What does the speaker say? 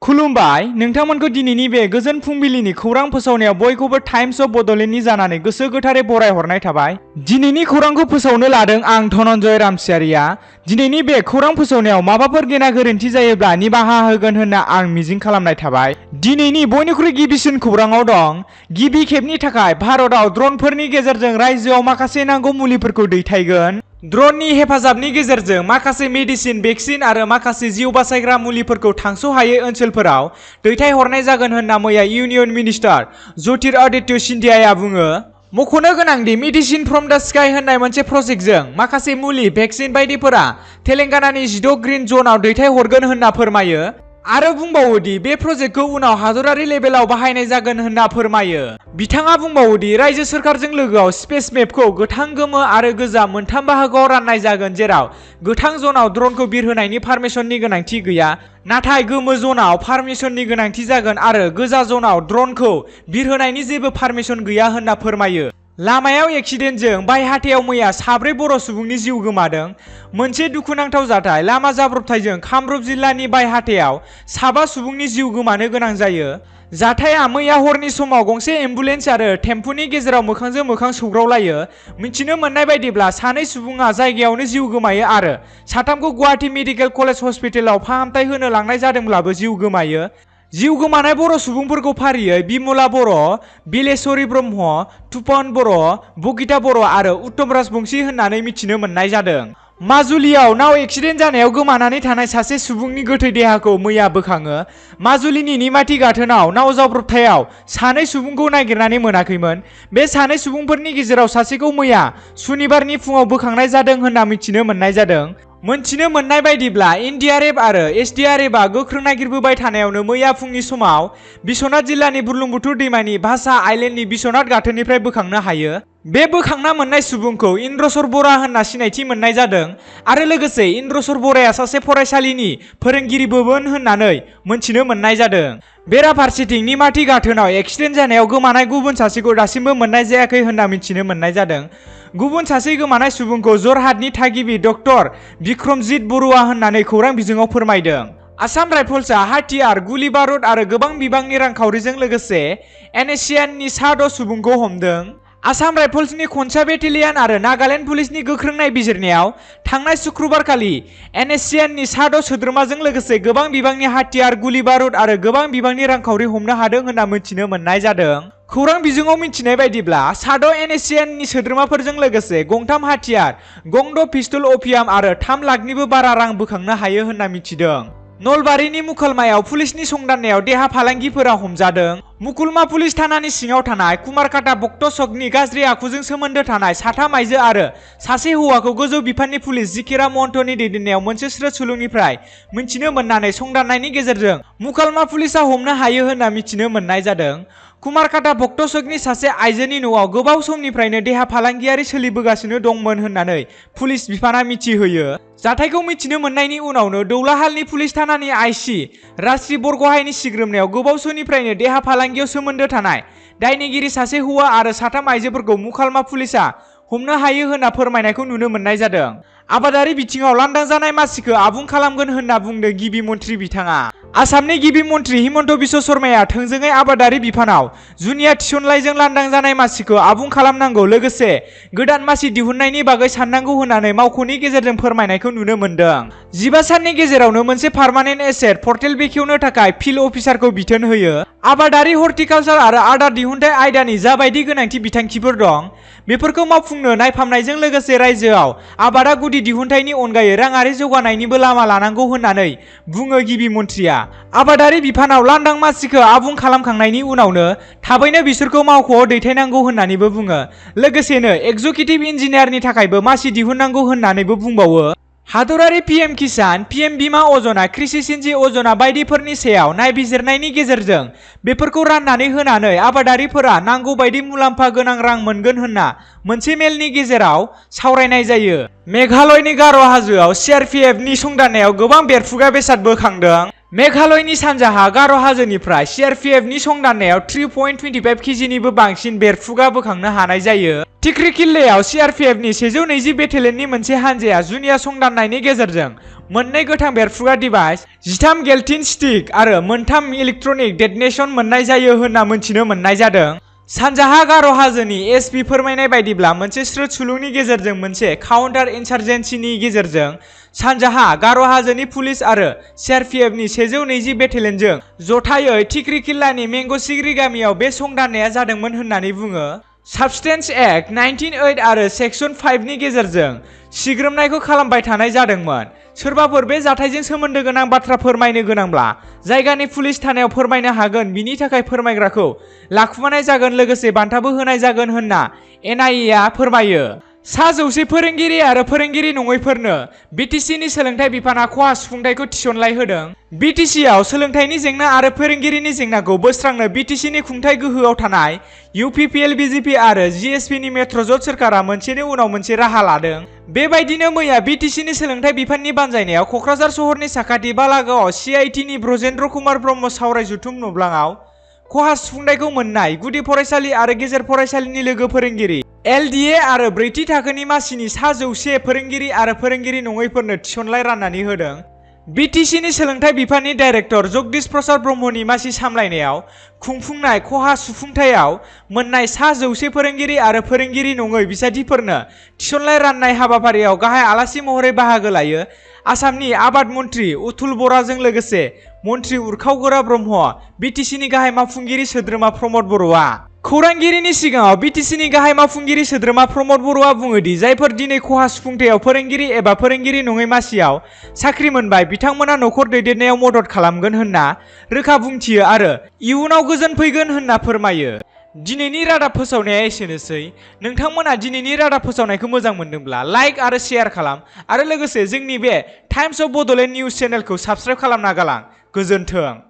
खुलुमबाय नोंथांमोनखौ दिनैनि बे गोजोन फुंबिलिनि खौरां फोसावनायाव बयखौबो टाइम्स अफ बड'लेण्डनि जानानै गोसो गोथारै बरायहरनाय थाबाय। दिनैनि खौरांखौ फोसावनो लादों आं धनन्जय रामसियारिया। दिनैनि बे खौरां फोसावनायाव माबाफोर गेना गोरोन्थि जायोब्ला निमाहा होगोन होनना आं मिजिं खालामनाय थाबाय। दिनैनि बयनिख्रुइ गिबिसिन खौराङाव दं गिबि खेबनि थाखाय भारतआव ड्रनफोरनि गेजेरजों रायजोआव माखासे नांगौ मुलिफोरखौ दैथायगोन। ड्रननि हेफाजाबनि गेजेरजों माखासे मेडिसिन भेक्सिन आरो माखासे जिउ बासायग्रा मुलिफोरखौ थांस'हायै ओनसोलफोराव दैथायहरनाय जागोन होनना मैया इउनियन मिनिस्टार ज्योतिरादित्य सिन्धियाया बुङो। मख'नो गोनांदि मेडिसिन फ्रम द स्काई होननाय मोनसे प्रजेक्टजों माखासे मुलि भेक्सिन बायदिफोरा तेलेंगानानि 16 ग्रीन जोनआव दैथायहरगोन होनना फोरमायो आरो बुंबावोदि बे प्रजेक्टखौ उनाव हादरारि लेभेलाव बाहायनाय जागोन होनना फोरमायो। बिथाङा बुंबावोदि रायजो सोरखारजों लोगोआव स्पेस मेपखौ गोथां गोमो आरो गोजा मोनथाम बाहागोआव राननाय जागोन, जेराव गोथां जनाव ड्रनखौ बिरहोनायनि पारमिशननि गोनांथि गैया, नाथाय गोमो जनाव पारमिशननि गोनांथि जागोन आरो गोजा जनाव ड्रनखौ बिरहोनायनि जेबो पारमिशन गैया होनना फोरमायो। लामायाव एक्सिडेन्टजों बायहाथायाव मैया 4 बर' सुबुंनि जिउ गोमादों। मोनसे दुखुनांथाव जाथाय लामा जाब्रबथायजों कामरुप जिल्लानि बायहाथायाव 7 सुबुंनि जिउ गोमानो गोनां जायो। जाथाया मैया हरनि समाव गंसे एम्बुलेन्स आरो टेम्पुनि गेजेराव मोखांजों मोखां सौग्रावलायो। मिथिनो मोननाय बायदिब्ला 2 सुबुङा जायगायावनो जिउ गोमायो आरो 3खौ गुवाहाटी मेडिकेल कलेज हस्पिटालाव फाहामथाय होनो लांनाय जादोंब्लाबो जिउ गोमायो। जिउ गोमानाय बर' सुबुंफोरखौ फारियै बिमला बर', बिलेश्वरी ब्रह्म, तुपन बर', बगिता बर' आरो उत्तम राजबंशी होननानै मिथिनो मोननाय जादों। माजुलियाव नाव एक्सिडेन्ट जानायाव गोमानानै थानाय सासे सुबुंनि गोथै देहाखौ मैया बोखाङो। माजुलिनि निमाथि गाथोनाव नाव जाब्रबथायाव 2 सुबुंखौ नागिरनानै मोनाखैमोन। बे 2 सुबुंफोरनि गेजेराव सासेखौ मैया सुनिबारनि फुङाव बोखांनाय जादों होनना मिथिनो मोननाय जादों। मोनथिनो मोननाय बायदिब्ला एनडीआरएफ आरो एसडीआरएफआ गोख्रों नागिरबोबाय थानायावनो मैया फुंनि समाव बिश्वनाथ जिल्लानि बुरलुंबुथुर दैमानि भासा आइलेन्डनि बिश्वनाथ गाथोननिफ्राय बोखांनो हायो। बे बोखांना मोननाय सुबुंखौ इन्द्रसर बरा होनना सिनायथि मोननाय जादों आरो लोगोसे इन्द्रसर बराया सासे फरायसालिनि फोरोंगिरिबोमोन होननानै मोनथिनो मोननाय जादों। बेराफारसेथिं निमाथि गाथोनाव एक्सिडेन्ट जानायाव गोमानाय गुबुन सासेखौ दासिमबो मोननाय जायाखै होनना मिथिनो मोननाय जादों। गुबुन सासे गोमानाय सुबुंखौ जरहाटनि थागिबि डक्टर बिक्रमजित बरुवा होननानै खौरां बिजोङाव फोरमायदों। आसाम राइफल्सआ हाथियार, गुलि बारुद आरो गोबां बिबांनि रांखावरिजों लोगोसे एनएससियाननि 6 सुबुंखौ हमदों। आसाम राइफल्सनि खनसा बेटेलियन आरो नागालेण्ड पुलिसनि गोख्रों नायबिजिरनायाव थांनाय शुक्रबारखालि एनएससियाननि 6 सोद्रोमाजों लोगोसे गोबां बिबांनि हाथियार, गुलि बारुद आरो गोबां बिबांनि रांखावरि हमनो हादों होनना मिथिनो मोननाय जादों। खौरां बिजोङाव मिथिनाय बायदिब्ला 6 एनएससियाननि सोद्रोमाफोरजों लोगोसे गंथाम हाथियार, गं6 पिस्तल अफियाम आरो 3 लाखनिबो बारा रां बोखांनो हायो होनना मिथिदों। नलबारिनि मुखालमायाव पुलिसनि संदाननायाव देहा फालांगिफोरा हमजादों। मुकुलमा पुलिस थानानि सिङाव थानाय कुमारकाटा बक्ट सकनि गाज्रि आखुजों सोमोन्दो थानाय 3 आइजो आरो सासे हौवाखौ गोजौ बिफाननि पुलिस जिकिरा महन्तनि दैदेननायाव मोनसे स्रोत सुलुंनिफ्राय मिथिनो मोननानै संदाननायनि गेजेरजों मुखालमा पुलिसा हमनो हायो होनना मिथिनो मोननाय जादों। कुमारकाटा बक्ट सकनि सासे आइजोनि न'आव गोबाव समनिफ्रायनो देहा फालांगियारि सोलिबोगासिनो दंमोन होननानै पुलिस बिफाना मिथिहोयो। जाथायखौ मिथिनो मोननायनि उनावनो दौलाहालनि पुलिस थानानि आइसि राजश्री बरगहायनि सिग्रोमनायाव गोबाव समनिफ्रायनो देहा फालांगियाव सोमोन्दो थानाय दायनिगिरि सासे हौवा आरो 3 आइजोफोरखौ मुखालमा पुलिसा हमनो हायो होनना फोरमायनायखौ नुनो मोननाय जादों। आबादारि बिथिङाव लांदां जानाय मासिखौ आबुं खालामगोन होनना बुंदों गिबि मन्थ्रि बिथाङा। आसामनि गिबि मन्थ्रि हिमन्त बिश्व शर्माया थोंजोङै आबादारि बिफानाव जुनिया थिसनलाइजों लांदां जानाय मासिखौ आबुं खालामनांगौ, लोगोसे गोदान मासि दिहुननायनि बागै साननांगौ होननानै मावख'नि गेजेरजों फोरमायनायखौ नुनो मोनदों। 15 साननि गेजेरावनो मोनसे पार्मानेन्ट एसेट पर्टेल बेखेवनो थाखाय फिल्ड अफिसारखौ बिथोन होयो। आबादारि, हर्टिकालचार आरो आदार दिहुनथाय आयदानि जाबायदि गोनांथि बिथांखिफोर दं, बेफोरखौ मावफुंनो नायफामनायजों लोगोसे रायजोआव आबादा गुदि दिहुनथायनि अनगायै राङारि जौगानायनिबो लामा लानांगौ होननानै बुङो गिबि मन्थ्रिया। आबादारि बिफानाव लांदां मासिखौ आबुं खालामखांनायनि उनावनो थाबैनो बिसोरखौ मावख'आव दैथायनांगौ होननानैबो बुङो। लोगोसेनो एक्जिकिउटिभ इन्जिनियारनि थाखायबो मासि दिहुननांगौ होननानैबो बुंबावो। हादरारि पीएम किसान, पीएम बीमा अजना, कृषि सिन्जी अजना बायदिफोरनि सायाव नायबिजिरनायनि गेजेरजों बेफोरखौ राननानै होनानै आबादारिफोरा नांगौ बायदि मुलाम्फा गोनां रां मोनगोन होनना मोनसे मेलनि गेजेराव सावरायनाय जायो। मेघालयनि गार' हाजोआव सीआरपीएफनि संदाननायाव गोबां बेरफुग्रा बेसाद बोखांदों। मेघालयनि सानजाहा गार' हाजोनिफ्राय CRPFनि संदाननायाव 3.25 केजिनिबो बांसिन बेरफ्रुगा बोखांनो हानाय जायो। टिक्री किल्लायाव CRPFनि 120 बेटेलियननि मोनसे हानजाया जुनिया संदाननायनि गेजेरजों मोननै गोथां बेरफ्रुगा डिभाइस, 13 गेल्टिन स्टिक आरो मोनथाम इलेक्ट्रनिक डेटनेशन मोननाय जायो होनना मोनथिनो मोननाय जादों। सानजाहा गार' हाजोनि SP फोरमायनाय बायदिब्ला मोनसे स्रोद सुलुंनि गेजेरजों मोनसे काउन्टार इन्सार्जेन्सिनि गेजेरजों सानजाहा गार' हाजोनि पुलिस आरो CRPFनि 120 बेटेलियनजों जथायै टिक्री किल्लानि मेंग'सिग्री गामियाव बे संदाननाया जादोंमोन होननानै बुङो। साबस्टेन्स एक्ट 1908 आरो सेक्सन 5 नि गेजेरजों सिग्रोमनायखौ खालामबाय थानाय जादोंमोन। सोरबाफोर बे जाथायजों सोमोन्दो गोनां बाथ्रा फोरमायनो गोनांब्ला जायगानि पुलिस थानायाव फोरमायनो हागोन, बिनि थाखाय फोरमायग्राखौ लाखुमानाय जागोन, लोगोसे बान्थाबो होनाय जागोन होनना NIA आ फोरमायो। सा 100 फोरोंगिरि आरो फोरोंगिरि नङैफोरनो BTCनि सोलोंथाइ बिफाना खहा सुफुंथायखौ थिसनलाय होदों। BTCआव सोलोंथाइनि जेंना आरो फोरोंगिरिनि जेंनाखौ बोस्रांनो BTCनि खुंथाइ गोहोआव थानाय UPPL BJP आरो GSPनि मेट्र'ज'ट सोरखारा मोनसेनि उनाव मोनसे राहा लादों। बेबायदिनो मैया BTCनि सोलोंथाइ बिफाननि बानजायनायाव क'क्राझार सहरनि साखाथि बालागावआव CITनि ब्रजेन्द्र कुमार ब्रह्म सावराय जथुम नब्लाङाव खहा सुफुंथायखौ मोननाय गुदि फरायसालि आरो गेजेर फरायसालिनि लोगो फोरोंगिरि LDA आरो ब्रैथि थाखोनि मासिनि सा 100 फोरोंगिरि आरो फोरोंगिरि नङैफोरनो थिसनलाय राननानै होदों। BTCनि सोलोंथाइ बिफाननि डाइरेक्टर जगदीश प्रसाद ब्रह्मनि मासि सामलायनायाव खुंफुंनाय खहा सुफुंथायाव मोननाय सा 100 फोरोंगिरि आरो फोरोंगिरि नङै बिसायथिफोरनो थिसनलाय राननाय हाबाफारियाव गाहाय आलासि महरै बाहागो लायो आसामनि आबाद मन्त्रि अतुल बराजों लोगोसे मन्त्रि उरखावगोरा ब्रह्म, BTCनि गाहाय मावफुंगिरि सोद्रोमा प्रमद बर'आ। खौरांगिरिनि सिगाङाव BTCनि गाहाय मावफुंगिरि सोद्रोमा प्रमद बर'आ बुङोदि जायफोर दिनै खहा सुफुंथायाव फोरोंगिरि एबा फोरोंगिरि नङै मासियाव साख्रि मोनबाय, बिथांमोना न'खर दैदेननायाव मदद खालामगोन होनना रोखा बुंथियो आरो इयुनाव गोजोन फैगोन होनना फोरमायो। दिनैनि रादाब फोसावनाया एसेनोसै। नोंथांमोना दिनैनि रादाब फोसावनायखौ मोजां मोनदोंब्ला लाइक आरो शेयार खालाम आरो लोगोसे जोंनि बे टाइम्स अफ बड'लेण्ड निउज चेनेलखौ साबस्क्राइब खालामना गालां। गोजोन्थों।